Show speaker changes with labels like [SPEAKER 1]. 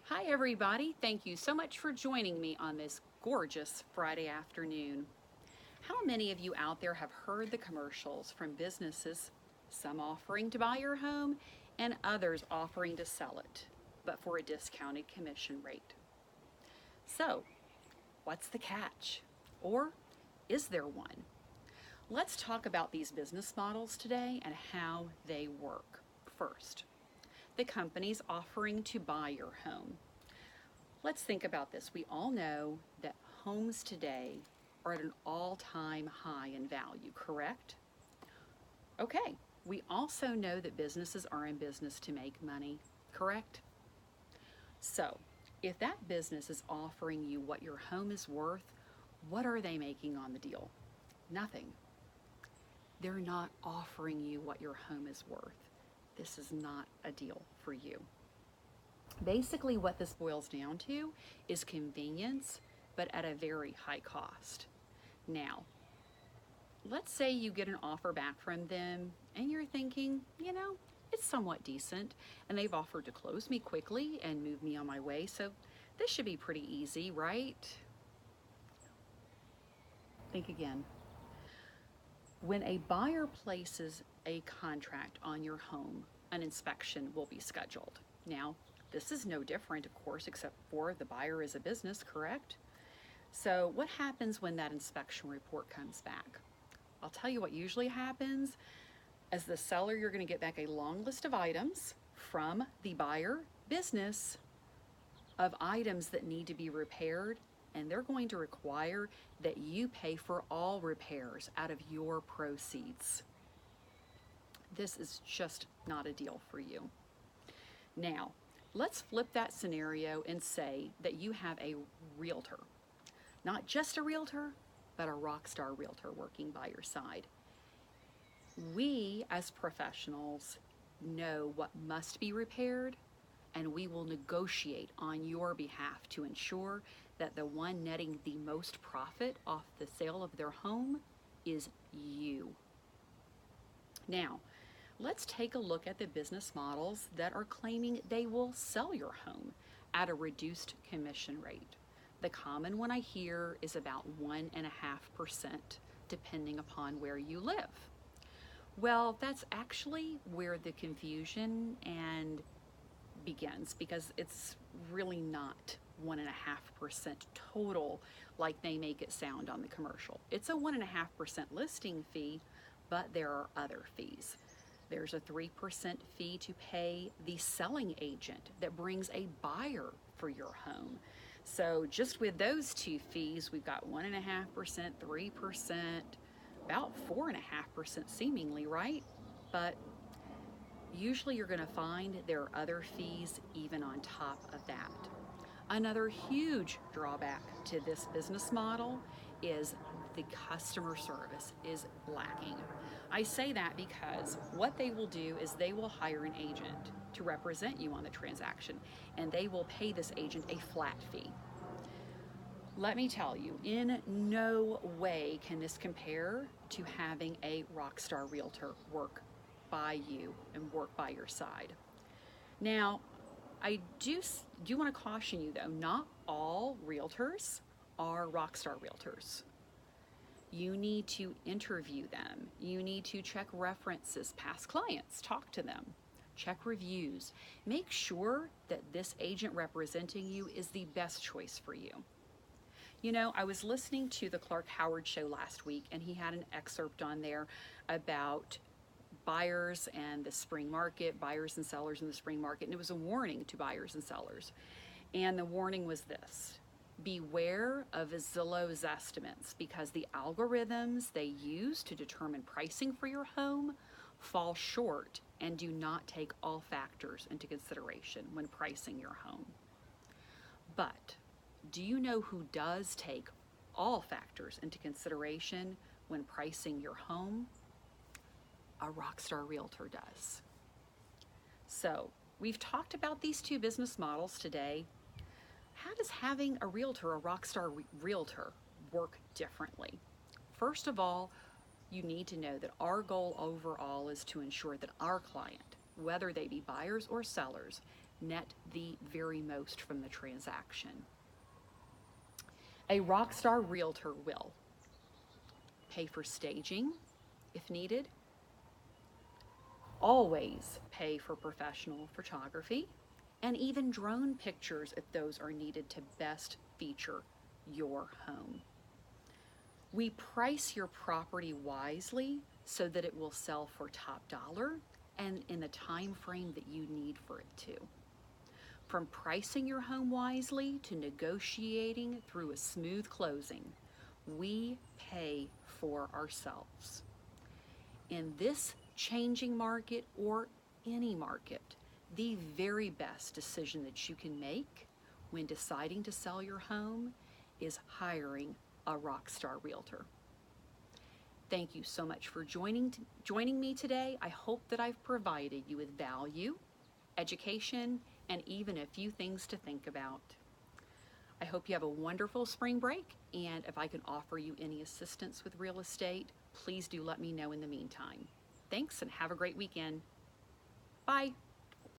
[SPEAKER 1] Hi everybody, thank you so much for joining me on this gorgeous Friday afternoon. How many of you out there have heard the commercials from businesses, some offering to buy your home and others offering to sell it, but for a discounted commission rate? So, what's the catch? Or is there one? Let's talk about these business models today and how they work. First, the companies offering to buy your home. Let's think about this. We all know that homes today are at an all-time high in value, correct? Okay, we also know that businesses are in business to make money, correct? So, if that business is offering you what your home is worth, what are they making on the deal? Nothing. They're not offering you what your home is worth. This is not a deal for you. Basically, what this boils down to is convenience, but at a very high cost. Now, let's say you get an offer back from them and you're thinking, it's somewhat decent, and they've offered to close me quickly and move me on my way, so this should be pretty easy, right? Think again. When a buyer places a contract on your home, an inspection will be scheduled. Now, this is no different, of course, except for the buyer is a business, correct? So what happens when that inspection report comes back? I'll tell you what usually happens. As the seller, you're going to get back a long list of items from the buyer business of items that need to be repaired, and they're going to require that you pay for all repairs out of your proceeds. This is just not a deal for you. Now, let's flip that scenario and say that you have a realtor. Not just a realtor, but a rock star realtor working by your side. We, as professionals, know what must be repaired, and we will negotiate on your behalf to ensure that the one netting the most profit off the sale of their home is you. Now, let's take a look at the business models that are claiming they will sell your home at a reduced commission rate. The common one I hear is about 1.5%, depending upon where you live. Well, that's actually where the confusion and begins, because it's really not 1.5% total like they make it sound on the commercial. It's a 1.5% listing fee, but there are other fees. There's a 3% fee to pay the selling agent that brings a buyer for your home. So just with those two fees, we've got 1.5%, 3%, about 4.5% seemingly, right? But usually you're going to find there are other fees even on top of that. Another huge drawback to this business model is the customer service is lacking. I say that because what they will do is they will hire an agent to represent you on the transaction, and they will pay this agent a flat fee. Let me tell you, in no way can this compare to having a rockstar realtor work by you and work by your side. Now, I do want to caution you though, not all realtors are rockstar realtors. You need to interview them. You need to check references, past clients, talk to them, check reviews. Make sure that this agent representing you is the best choice for you. I was listening to the Clark Howard show last week, and he had an excerpt on there about buyers and the spring market, buyers and sellers in the spring market, and it was a warning to buyers and sellers. And the warning was this: beware of Zillow's estimates, because the algorithms they use to determine pricing for your home fall short and do not take all factors into consideration when pricing your home. But do you know who does take all factors into consideration when pricing your home? A rockstar realtor does. So we've talked about these two business models today. How does having a realtor, a rockstar realtor, work differently? First of all, you need to know that our goal overall is to ensure that our client, whether they be buyers or sellers, net the very most from the transaction. A rockstar realtor will pay for staging if needed, always pay for professional photography, and even drone pictures if those are needed to best feature your home. We price your property wisely so that it will sell for top dollar and in the time frame that you need for it to. From pricing your home wisely to negotiating through a smooth closing, we pay for ourselves. In this changing market or any market, the very best decision that you can make when deciding to sell your home is hiring a rockstar realtor. Thank you so much for joining me today. I hope that I've provided you with value, education, and even a few things to think about. I hope you have a wonderful spring break, and if I can offer you any assistance with real estate, please do let me know in the meantime. Thanks and have a great weekend. Bye.